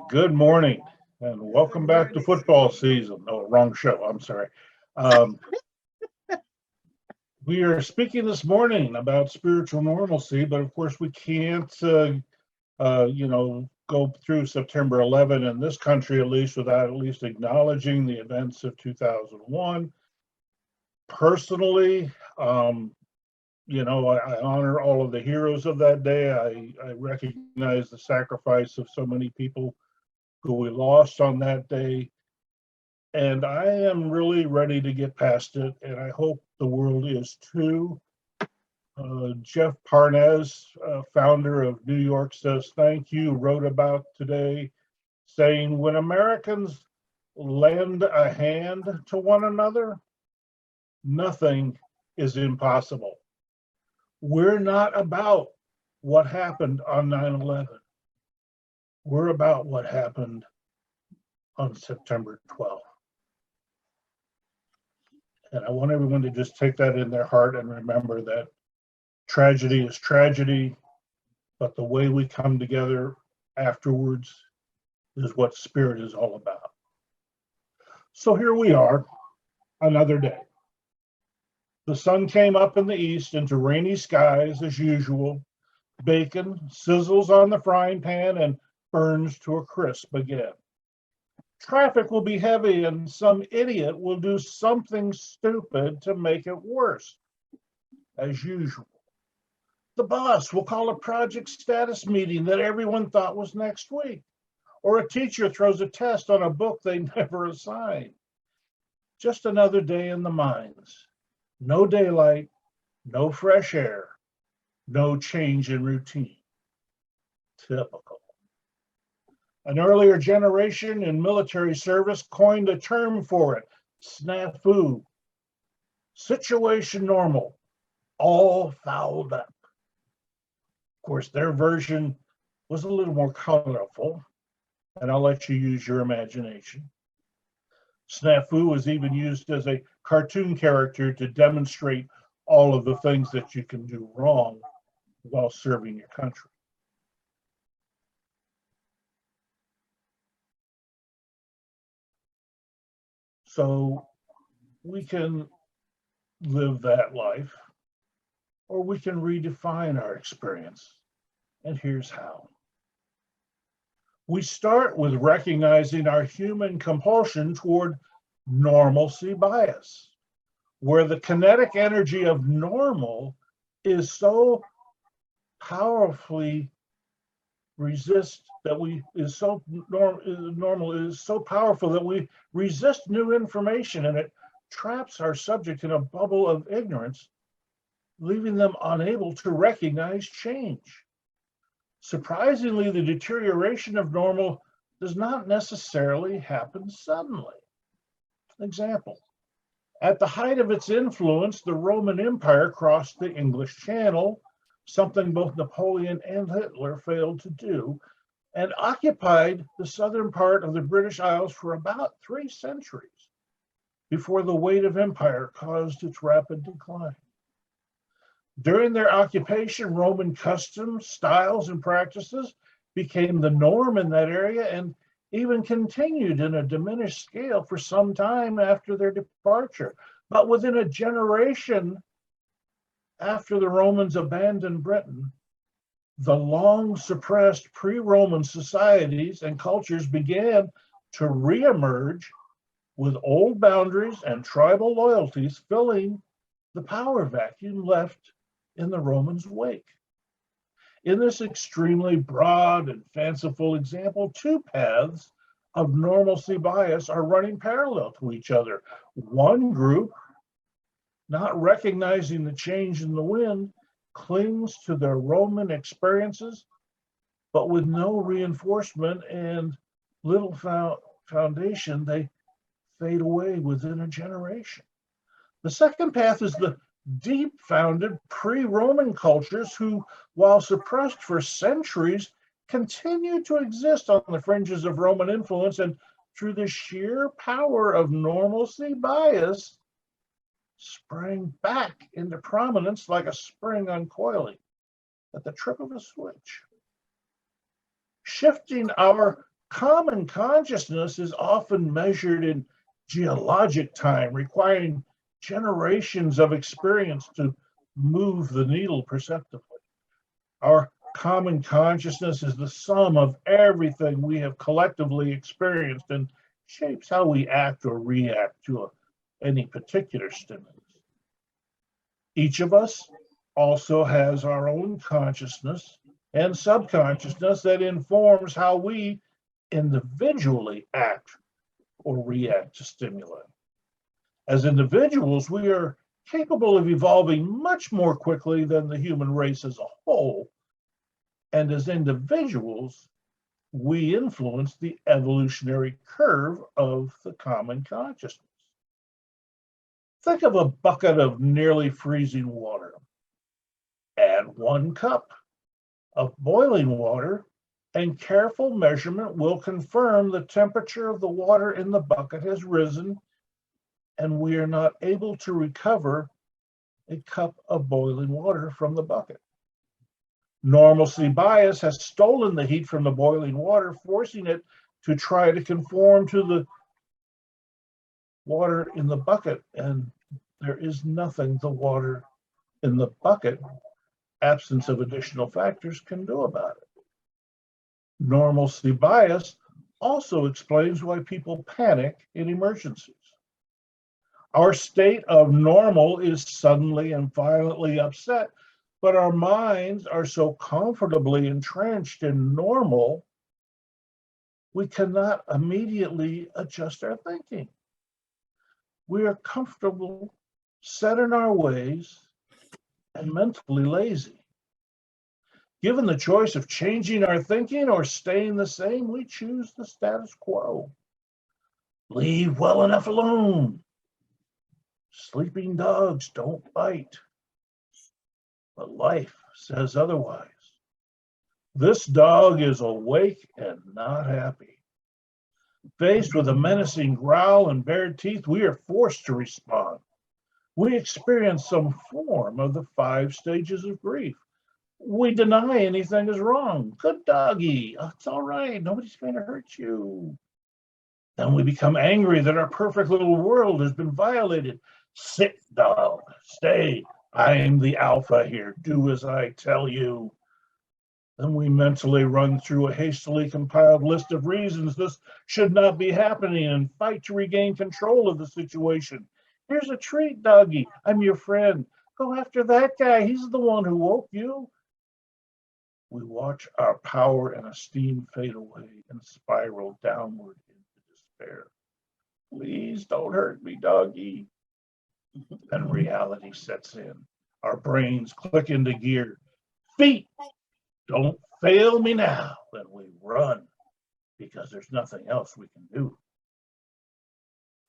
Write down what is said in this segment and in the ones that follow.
Good morning and welcome back to football season. Oh, wrong show. I'm sorry. Um, we are speaking this morning about spiritual normalcy, but of course we can't, go through September 11 in this country at least without at least acknowledging the events of 2001. Personally, I honor all of the heroes of that day. I recognize the sacrifice of so many people who we lost on that day. And I am really ready to get past it, and I hope the world is too. Jeff Parnes, founder of New York Says Thank You, wrote about today, saying, when Americans lend a hand to one another, nothing is impossible. We're not about what happened on 9/11. We're about what happened on September 12th. And I want everyone to just take that in their heart and remember that tragedy is tragedy, but the way we come together afterwards is what Spirit is all about. So here we are, another day. The sun came up in the east into rainy skies as usual. Bacon sizzles on the frying pan and burns to a crisp again. Traffic will be heavy and some idiot will do something stupid to make it worse, as usual. The boss will call a project status meeting that everyone thought was next week, or a teacher throws a test on a book they never assigned. Just another day in the mines. No daylight, no fresh air, no change in routine. Typical. An earlier generation in military service coined a term for it, SNAFU, situation normal, all fouled up. Of course, their version was a little more colorful, and I'll let you use your imagination. SNAFU was even used as a cartoon character to demonstrate all of the things that you can do wrong while serving your country. So we can live that life, or we can redefine our experience. And here's how. We start with recognizing our human compulsion toward normalcy bias, where the kinetic energy of normal is so powerfully normal is so powerful that we resist new information, and it traps our subject in a bubble of ignorance, leaving them unable to recognize change. Surprisingly, the deterioration of normal does not necessarily happen suddenly. Example, at the height of its influence, the Roman Empire crossed the English Channel, something both Napoleon and Hitler failed to do, and occupied the southern part of the British Isles for about 3 centuries before the weight of empire caused its rapid decline. During their occupation, Roman customs, styles, and practices became the norm in that area and even continued in a diminished scale for some time after their departure. But within a generation after the Romans abandoned Britain, the long suppressed pre-Roman societies and cultures began to reemerge with old boundaries and tribal loyalties filling the power vacuum left in the Romans' wake. In this extremely broad and fanciful example, 2 paths of normalcy bias are running parallel to each other. One group, not recognizing the change in the wind, clings to their Roman experiences, but with no reinforcement and little foundation, they fade away within a generation. The second path is the deep-founded pre-Roman cultures who, while suppressed for centuries, continue to exist on the fringes of Roman influence, and through the sheer power of normalcy bias, sprang back into prominence like a spring uncoiling at the trip of a switch. Shifting our Common consciousness is often measured in geologic time, requiring generations of experience to move the needle perceptibly. Our common consciousness is the sum of everything we have collectively experienced and shapes how we act or react to any particular stimulus. Each of us also has our own consciousness and subconsciousness that informs how we individually act or react to stimuli. As individuals, we are capable of evolving much more quickly than the human race as a whole. And as individuals, we influence the evolutionary curve of the common consciousness. Think of a bucket of nearly freezing water. Add 1 cup of boiling water, and careful measurement will confirm the temperature of the water in the bucket has risen, and we are not able to recover a cup of boiling water from the bucket. Normalcy bias has stolen the heat from the boiling water, forcing it to try to conform to the water in the bucket, and there is nothing the water in the bucket, absence of additional factors, can do about it. Normalcy bias also explains why people panic in emergencies. Our state of normal is suddenly and violently upset, but our minds are so comfortably entrenched in normal, we cannot immediately adjust our thinking. We are comfortable, set in our ways, and mentally lazy. Given the choice of changing our thinking or staying the same, we choose the status quo. Leave well enough alone. Sleeping dogs don't bite. But life says otherwise. This dog is awake and not happy. Faced with a menacing growl and bared teeth, we are forced to respond. We experience some form of the 5 stages of grief. We deny anything is wrong. Good doggy. Oh, it's all right. Nobody's going to hurt you. Then we become angry that our perfect little world has been violated. Sit, dog. Stay. I'm the alpha here. Do as I tell you. Then we mentally run through a hastily compiled list of reasons this should not be happening and fight to regain control of the situation. Here's a treat, doggy. I'm your friend. Go after that guy. He's the one who woke you. We watch our power and esteem fade away and spiral downward into despair. Please don't hurt me, doggy. And reality sets in. Our brains click into gear. Feet, don't fail me now. Then we run because there's nothing else we can do.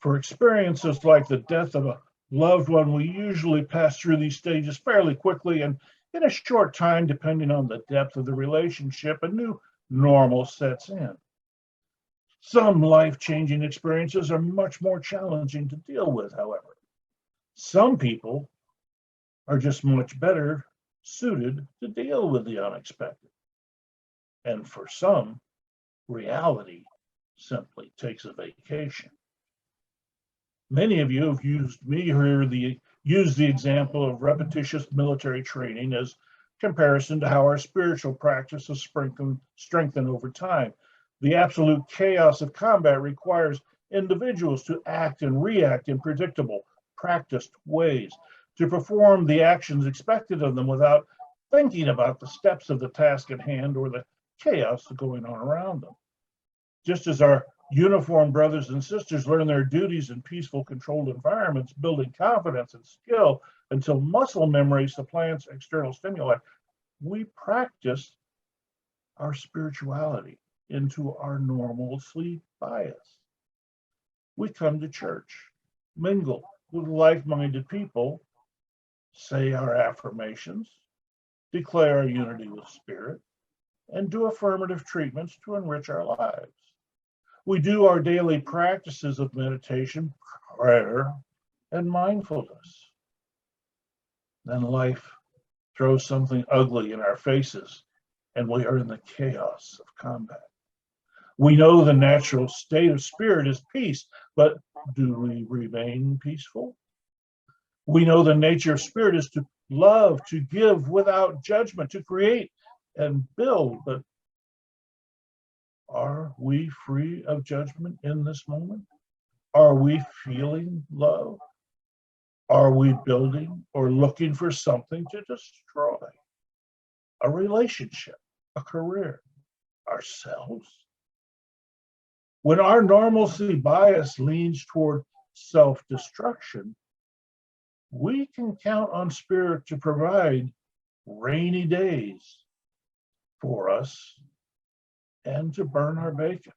For experiences like the death of a loved one, we usually pass through these stages fairly quickly and in a short time, depending on the depth of the relationship, a new normal sets in. Some life-changing experiences are much more challenging to deal with, however. Some people are just much better suited to deal with the unexpected. And for some, reality simply takes a vacation. Many of you have used the example of repetitious military training as comparison to how our spiritual practice is strengthened over time. The absolute chaos of combat requires individuals to act and react in predictable, practiced ways, to perform the actions expected of them without thinking about the steps of the task at hand or the chaos going on around them. Just as our uniformed brothers and sisters learn their duties in peaceful, controlled environments, building confidence and skill until muscle memory supplants external stimuli, we practice our spirituality into our normalcy bias. We come to church, mingle with like-minded people, say our affirmations, declare our unity with spirit, and do affirmative treatments to enrich our lives. We do our daily practices of meditation, prayer, and mindfulness. Then life throws something ugly in our faces, and we are in the chaos of combat. We know the natural state of spirit is peace, but do we remain peaceful? We know the nature of spirit is to love, to give without judgment, to create and build, but are we free of judgment in this moment? Are we feeling love? Are we building or looking for something to destroy? A relationship, a career, ourselves? When our normalcy bias leans toward self-destruction, we can count on spirit to provide rainy days for us and to burn our bacon.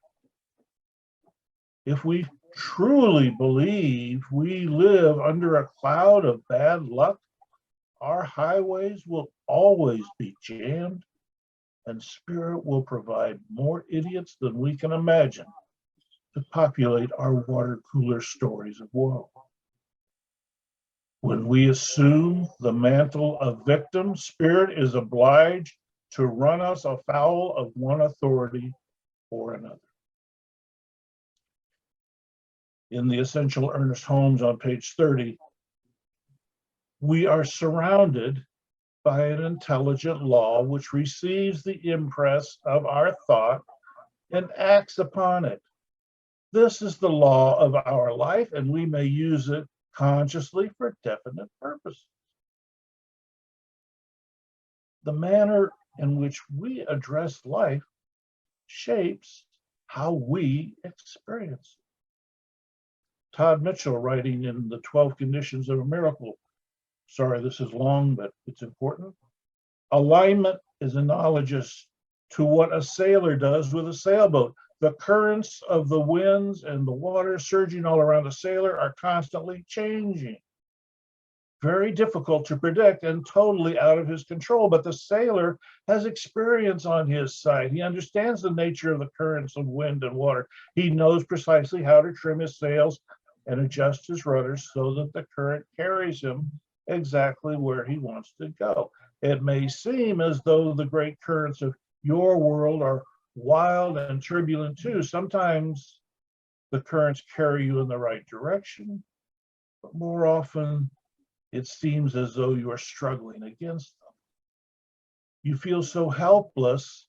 If we truly believe we live under a cloud of bad luck, our highways will always be jammed, and spirit will provide more idiots than we can imagine to populate our water cooler stories of woe. When we assume the mantle of victim, spirit is obliged to run us afoul of one authority or another. In the Essential Ernest Holmes on page 30, we are surrounded by an intelligent law which receives the impress of our thought and acts upon it. This is the law of our life, and we may use it consciously for definite purposes. The manner in which we address life shapes how we experience it. Todd Mitchell, writing in The 12 Conditions of a Miracle, sorry, this is long, but it's important. Alignment is analogous to what a sailor does with a sailboat. The currents of the winds and the water surging all around a sailor are constantly changing. Very difficult to predict and totally out of his control, but the sailor has experience on his side. He understands the nature of the currents of wind and water. He knows precisely how to trim his sails and adjust his rudders so that the current carries him exactly where he wants to go. It may seem as though the great currents of your world are wild and turbulent too. Sometimes the currents carry you in the right direction, but more often it seems as though you are struggling against them. You feel so helpless,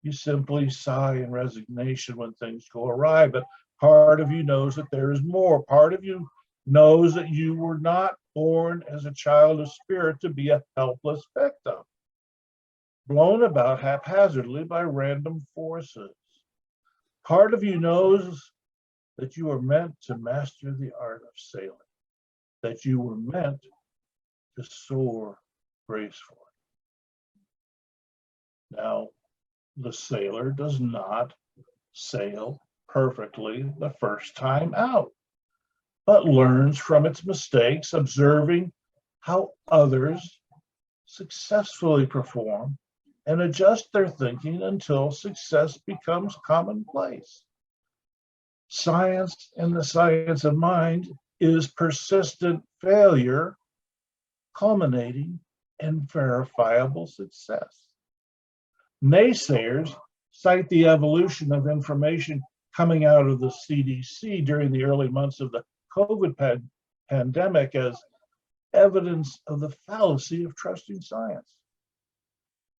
you simply sigh in resignation when things go awry, but part of you knows that there is more. Part of you knows that you were not born as a child of spirit to be a helpless victim, blown about haphazardly by random forces. Part of you knows that you are meant to master the art of sailing, that you were meant to soar gracefully. Now, the sailor does not sail perfectly the first time out, but learns from its mistakes, observing how others successfully perform and adjust their thinking until success becomes commonplace. Science and the science of mind is persistent failure culminating in verifiable success. Naysayers cite the evolution of information coming out of the CDC during the early months of the COVID pandemic as evidence of the fallacy of trusting science.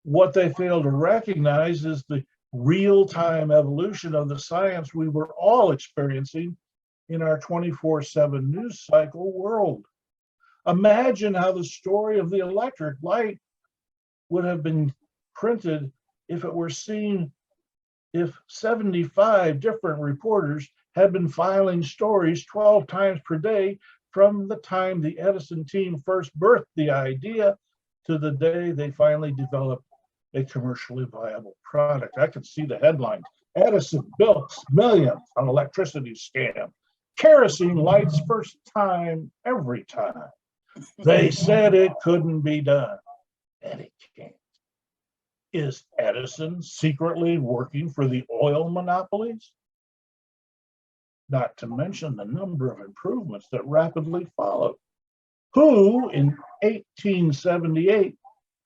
What they fail to recognize is the real-time evolution of the science we were all experiencing in our 24/7 news cycle world. Imagine how the story of the electric light would have been printed if it were seen if 75 different reporters had been filing stories 12 times per day from the time the Edison team first birthed the idea to the day they finally developed a commercially viable product. I could see the headlines. Edison bilks millions on electricity scam. Kerosene lights first time every time. They said it couldn't be done, and it can't. Is Edison secretly working for the oil monopolies? Not to mention the number of improvements that rapidly followed. Who in 1878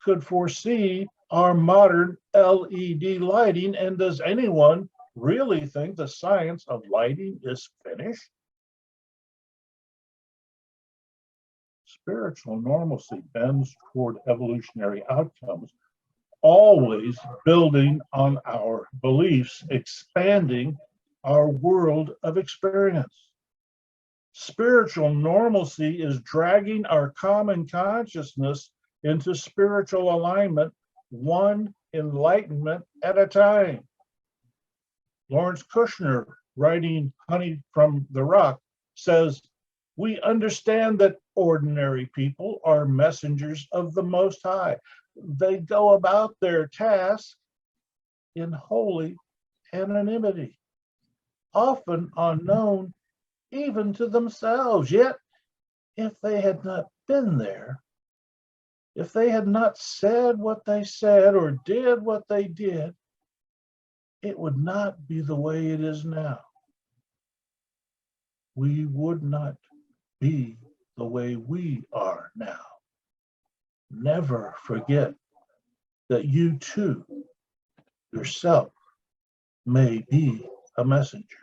could foresee our modern LED lighting, and does anyone really think the science of lighting is finished? Spiritual normalcy bends toward evolutionary outcomes, always building on our beliefs, expanding our world of experience. Spiritual normalcy is dragging our common consciousness into spiritual alignment, one enlightenment at a time. Lawrence Kushner, writing Honey from the Rock, says, "We understand that ordinary people are messengers of the Most High. They go about their task in holy anonymity, often unknown even to themselves. Yet, if they had not been there, if they had not said what they said or did what they did, it would not be the way it is now. We would not be the way we are now. Never forget that you too, yourself, may be a messenger."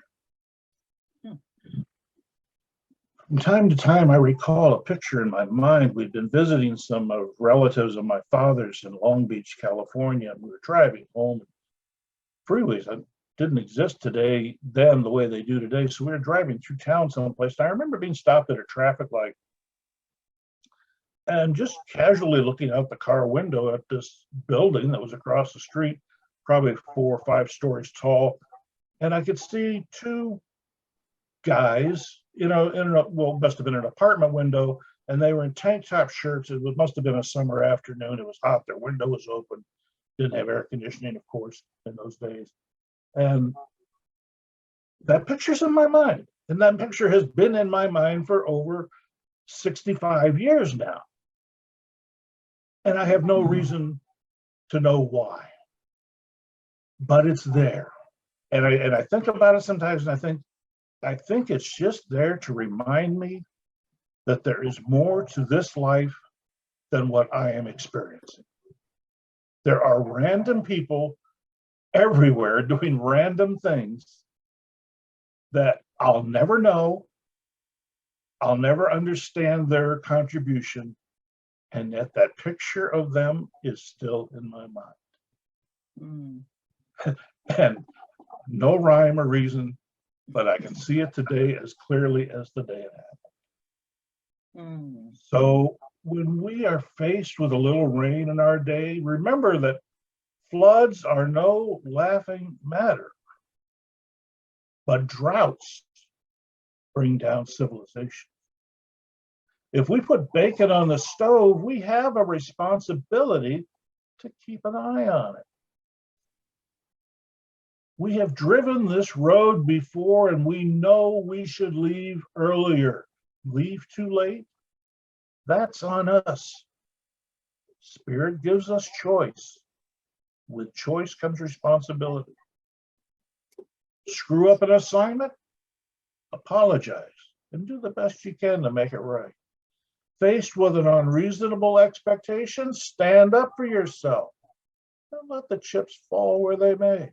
From time to time, I recall a picture in my mind. We'd been visiting some relatives of my father's in Long Beach, California, and we were driving home. Freeways didn't exist today then the way they do today, so we were driving through town someplace. And I remember being stopped at a traffic light and just casually looking out the car window at this building that was across the street, probably 4 or 5 stories tall. And I could see 2 guys, must have been an apartment window, and they were in tank top shirts. It must have been a summer afternoon. It was hot. Their window was open. Didn't have air conditioning, of course, in those days. And that picture's in my mind. And that picture has been in my mind for over 65 years now. And I have no reason to know why. But it's there. And I think about it sometimes, and I think it's just there to remind me that there is more to this life than what I am experiencing. There are random people everywhere doing random things that I'll never know, I'll never understand their contribution, and yet that picture of them is still in my mind. And no rhyme or reason, but I can see it today as clearly as the day it happened. So when we are faced with a little rain in our day, remember that floods are no laughing matter, but droughts bring down civilization. If we put bacon on the stove, we have a responsibility to keep an eye on it. We have driven this road before, and we know we should leave earlier. Leave too late? That's on us. Spirit gives us choice. With choice comes responsibility. Screw up an assignment? Apologize and do the best you can to make it right. Faced with an unreasonable expectation, stand up for yourself and let the chips fall where they may.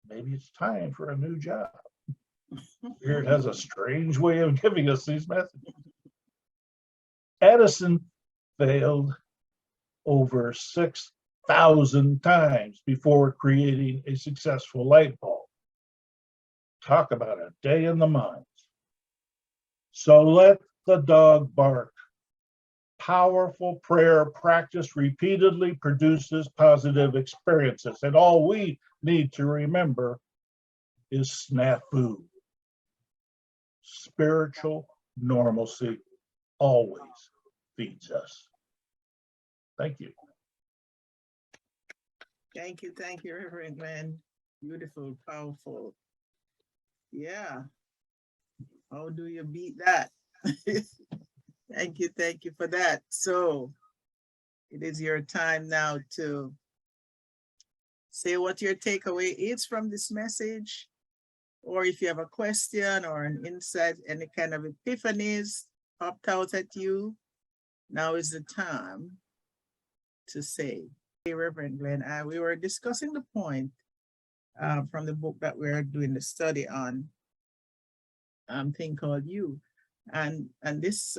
Maybe it's time for a new job. Spirit has a strange way of giving us these messages. Edison failed over 6,000 times before creating a successful light bulb. Talk about a day in the mines. So let the dog bark. Powerful prayer practice repeatedly produces positive experiences, and all we need to remember is SNAFU. Spiritual normalcy always feeds us. Thank you. Thank you, Reverend Glen. Beautiful, powerful. Yeah. How do you beat that? Thank you for that. So it is your time now to say what your takeaway is from this message, or if you have a question or an insight, any kind of epiphanies popped out at you, now is the time to say. Hey, Reverend Glen, we were discussing the point from the book that we're doing the study on, thing called You. And this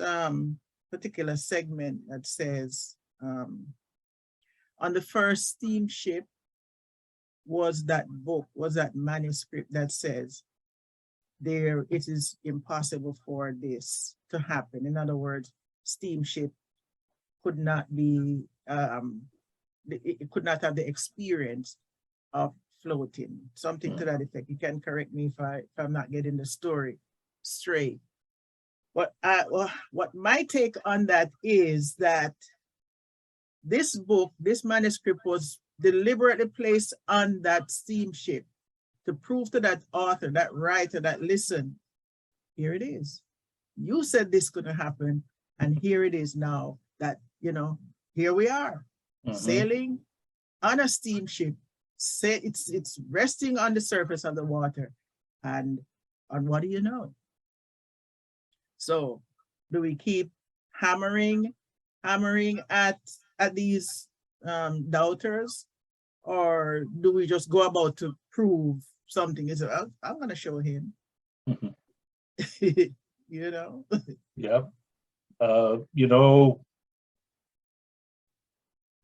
particular segment that says, on the first steamship was that book, was that manuscript that says, there, it is impossible for this to happen. In other words, steamship could not be, it could not have the experience of floating, something to that effect. You can correct me if I'm not getting the story straight. But what my take on that is that this book, this manuscript was deliberately placed on that steamship to prove to that author, that writer, that listen, here it is. You said this couldn't happen, and here it is now that, you know, here we are, sailing on a steamship. Say it's resting on the surface of the water, and what do you know? So do we keep hammering at these doubters, or do we just go about to prove something? Is it, I'm going to show him, you know? Yeah. You know,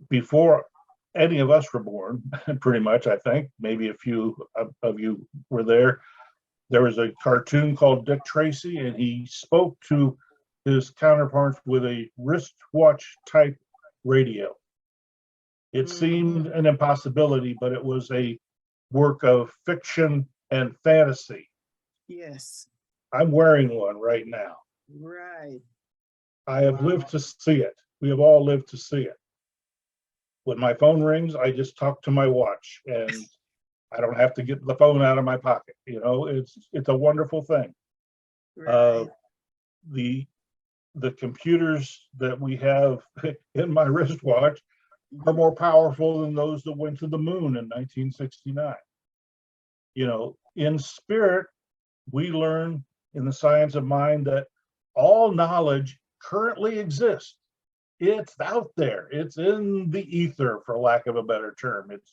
before any of us were born, pretty much, I think, maybe a few of you were there. There was a cartoon called Dick Tracy, and he spoke to his counterparts with a wristwatch type radio. It seemed an impossibility, but it was a work of fiction and fantasy. Yes. I'm wearing one right now. Right. I have lived to see it. We have all lived to see it. When my phone rings, I just talk to my watch, and I don't have to get the phone out of my pocket. You know, it's a wonderful thing. Right. The computers that we have in my wristwatch are more powerful than those that went to the moon in 1969. You know, in spirit, we learn in the science of mind that all knowledge currently exists. It's out there. It's in the ether, for lack of a better term. It's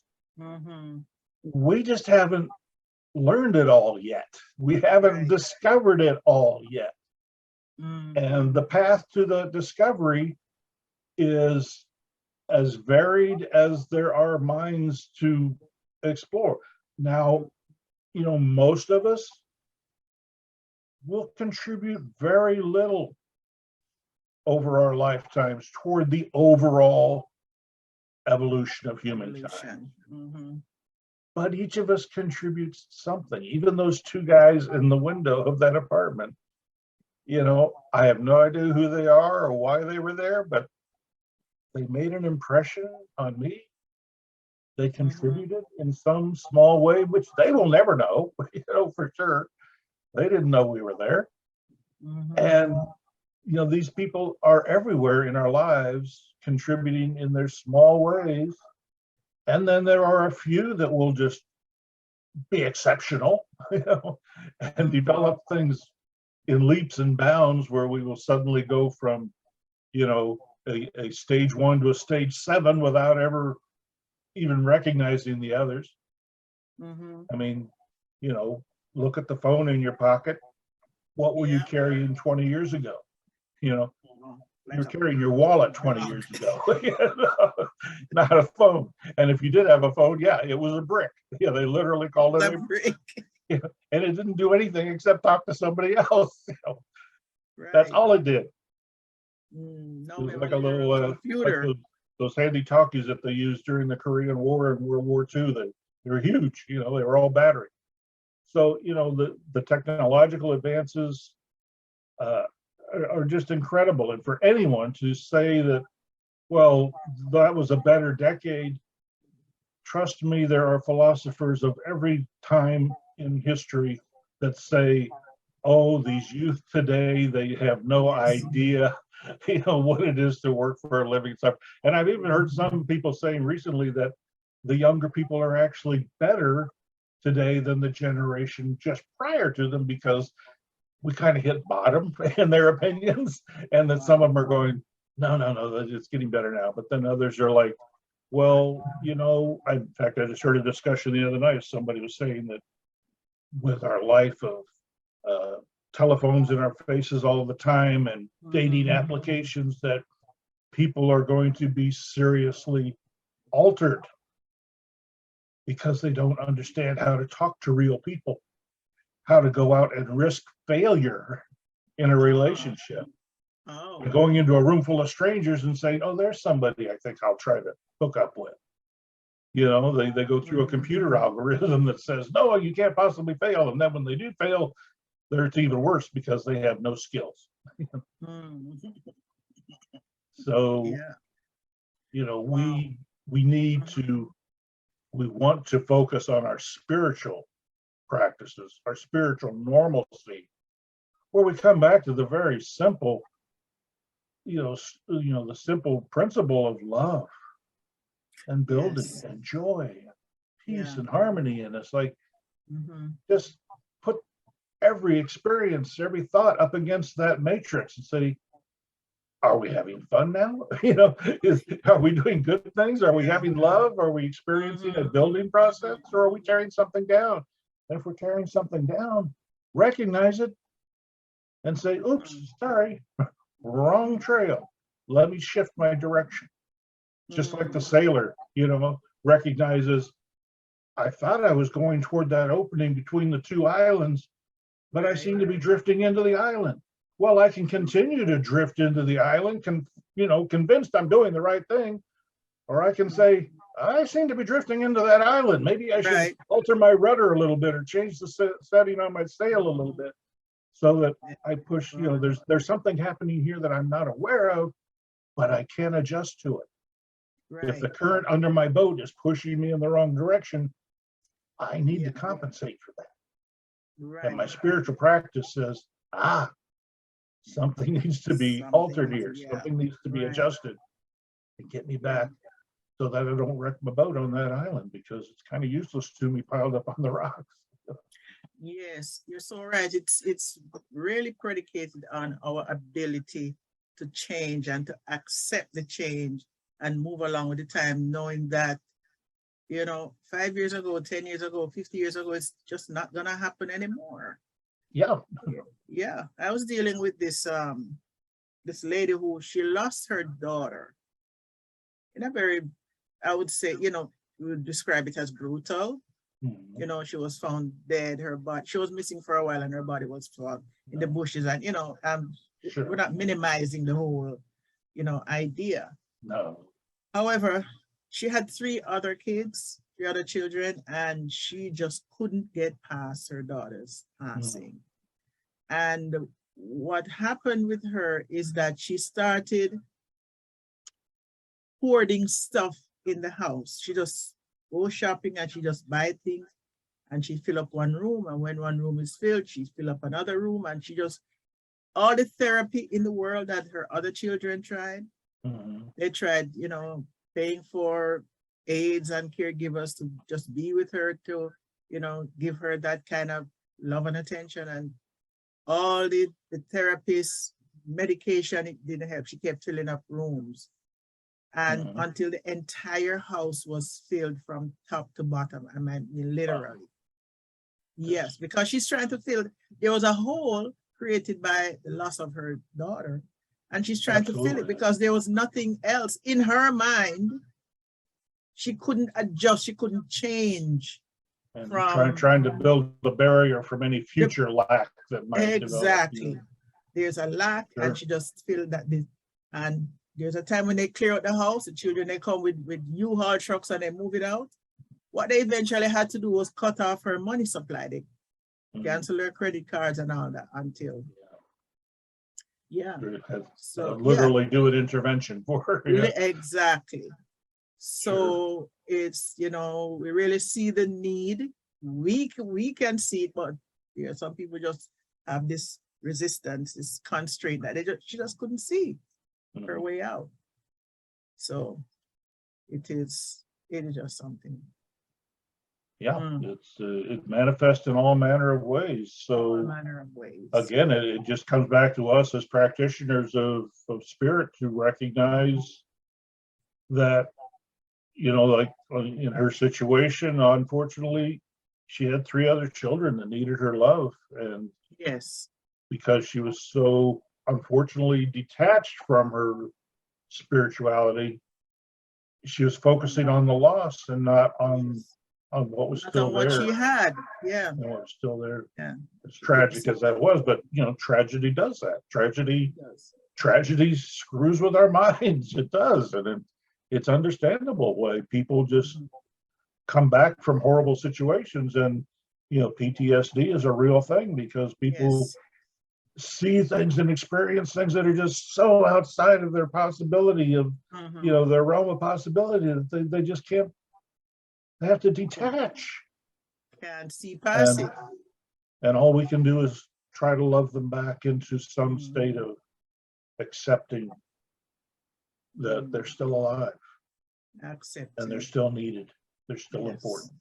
we just haven't learned it all yet. We haven't discovered it all yet. And the path to the discovery is as varied as there are minds to explore. Now, you know, most of us will contribute very little over our lifetimes toward the overall evolution of humankind. But each of us contributes something. Even those two guys in the window of that apartment, you know, I have no idea who they are or why they were there, but they made an impression on me. They contributed in some small way, which they will never know, you know, for sure. They didn't know we were there. And, you know, these people are everywhere in our lives, contributing in their small ways. And then there are a few that will just be exceptional, you know, and develop things in leaps and bounds where we will suddenly go from, you know, a stage 1 to a stage 7 without ever even recognizing the others. I mean, you know, look at the phone in your pocket. What were you carrying 20 years ago? You know, you're carrying your wallet 20 years ago, not a phone. And if you did have a phone, yeah, it was a brick. Yeah, they literally called it a brick. Yeah, and it didn't do anything except talk to somebody else. You know, that's all it did. No, it was like a little computer. Like those handy talkies that they used during the Korean War and World War II. They were huge. You know, they were all battery. So, you know, the technological advances are just incredible. And for anyone to say that, well, that was a better decade, trust me, there are philosophers of every time in history that say, oh, these youth today, they have no idea, you know, what it is to work for a living stuff. And I've even heard some people saying recently that the younger people are actually better today than the generation just prior to them, because we kind of hit bottom in their opinions, and then some of them are going, no, it's getting better now. But then others are like, Well, in fact, I just heard a discussion the other night. Somebody was saying that with our life of telephones in our faces all the time and dating applications, that people are going to be seriously altered because they don't understand how to talk to real people, how to go out and risk failure in a relationship. Oh, Going into a room full of strangers and saying, oh, there's somebody I think I'll try to hook up with. They go through a computer algorithm that says, no, you can't possibly fail. And then when they do fail, it's even worse because they have no skills. So, yeah. we want to focus on our spiritual practices, our spiritual normalcy, where we come back to the very simple, the simple principle of love and building Yes. and joy, and peace Yeah. and harmony. And it's like, Mm-hmm. just put every experience, every thought up against that matrix and say, are we having fun now? Are we doing good things? Are we having love? Are we experiencing a building process, or are we tearing something down? And if we're tearing something down, recognize it and say, oops, sorry, wrong trail. Let me shift my direction. Just like the sailor, recognizes, I thought I was going toward that opening between the two islands, but I seem to be drifting into the island. Well, I can continue to drift into the island, convinced I'm doing the right thing, or I can say, I seem to be drifting into that island. Maybe I should alter my rudder a little bit or change the setting on my sail a little bit so that I push, there's something happening here that I'm not aware of, but I can adjust to it. Right. If the current under my boat is pushing me in the wrong direction, I need to compensate for that. Right. And my spiritual practice says, something needs to be altered here. Something needs to be adjusted and get me back so that I don't wreck my boat on that island, because it's kind of useless to me piled up on the rocks. Yes, you're so right. It's really predicated on our ability to change and to accept the change and move along with the time, knowing that, 5 years ago, 10 years ago, 50 years ago, it's just not gonna happen anymore. Yeah. Yeah. I was dealing with this lady who she lost her daughter in a very, I would say, we would describe it as brutal. She was found dead, her body, she was missing for a while and her body was found in the bushes. And, we're not minimizing the whole, idea. No. However, she had three other children, and she just couldn't get past her daughter's passing. And what happened with her is that she started hoarding stuff in the house. She just go shopping and she just buy things and she fill up one room. And when one room is filled, she fill up another room, and she just, all the therapy in the world that her other children tried. They tried, paying for aides and caregivers to just be with her, to, give her that kind of love and attention, and all the therapists, medication, it didn't help. She kept filling up rooms. And until the entire house was filled from top to bottom. I mean, literally. Yes, because she's trying to fill, there was a hole created by the loss of her daughter, and she's trying to fill it because there was nothing else in her mind. She couldn't adjust, she couldn't change. And trying to build the barrier from any future lack that might develop. There's a lack, and she just filled that. And there's a time when they clear out the house, the children, they come with U-Haul trucks and they move it out. What they eventually had to do was cut off her money supply. They cancel her credit cards and all that until. So literally do an intervention for her. Exactly. So it's, we really see the need. We can see it, but some people just have this resistance, this constraint that she just couldn't see her way out. So it is just something. It manifests in all manner of ways. So all manner of ways. Again, it just comes back to us as practitioners of spirit to recognize that, you know, like in her situation, unfortunately, she had 3 other children that needed her love. And Yes. because she was so unfortunately detached from her spirituality, she was focusing on the loss and not on what was Not still on what there. she had. Yeah. And what was still there. Yeah. As tragic as that was, but you know, tragedy does that. Tragedy screws with our minds. It does, and it's understandable why people just come back from horrible situations. And you know, PTSD is a real thing because people Yes. see things and experience things that are just so outside of their possibility of, you know, their realm of possibility that they just can't. They have to detach. Can't see past it. And all we can do is try to love them back into some state of accepting that they're still alive. Accept. And they're still needed. They're still Yes. important.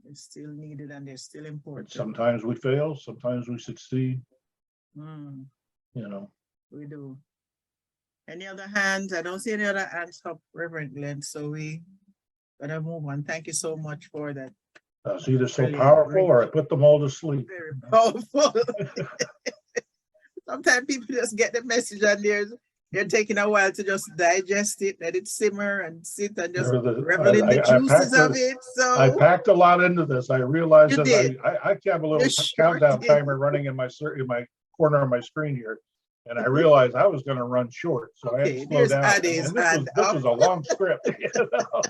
They're still needed and they're still important. And sometimes we fail, sometimes we succeed. Mm, You know. we do. Any other hands? I don't see any other hands up, Reverend Glen. So we gotta move on. Thank you so much for that. It's either so Brilliant, powerful great. or I put them all to sleep. Very powerful. Sometimes people just get the message and they're taking a while to just digest it, let it simmer and sit and just revel in the juices of it. So I packed a lot into this. I realized You that did. I have a little You sure countdown did. timer running in my corner of my screen here. And I realized I was going to run short, so I had to slow there's down. Addie's And this hand was a long script. You know?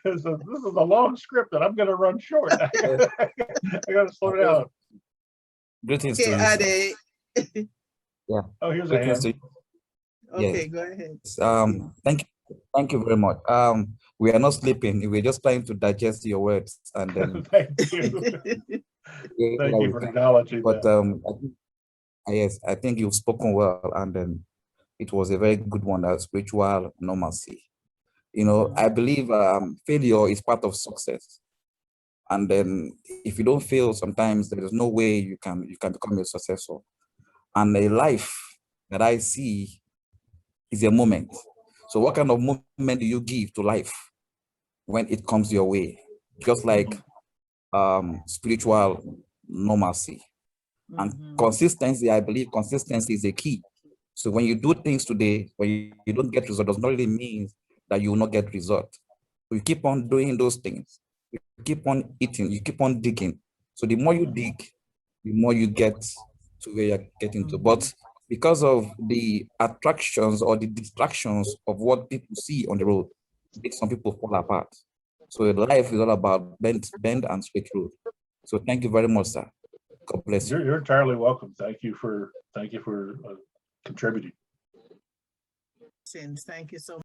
This is a long script that I'm going to run short. I got to slow down. Greetings Okay, to you, sir. Ade. Yeah. Oh, here's a Greetings hand. to you. Okay, Yes. go ahead. Thank you very much. We are not sleeping. We're just trying to digest your words, and then Thank you. Thank you for acknowledging but that. yes, I think you've spoken well, and then it was a very good one. That spiritual normalcy. You know, I believe failure is part of success, and then if you don't fail, sometimes there is no way you can become a successor. And a life that I see is a moment. So what kind of moment do you give to life when it comes your way? Just like spiritual normalcy. And consistency, I believe consistency is a key. So when you do things today, when you don't get result, does not really mean that you will not get result. So you keep on doing those things. You keep on eating, you keep on digging. So the more you dig, the more you get to where you're getting to. But because of the attractions or the distractions of what people see on the road, make some people fall apart. So life is all about bend and straight road. So thank you very much, sir. God bless you. You're entirely welcome. Thank you for contributing. Thank you so much.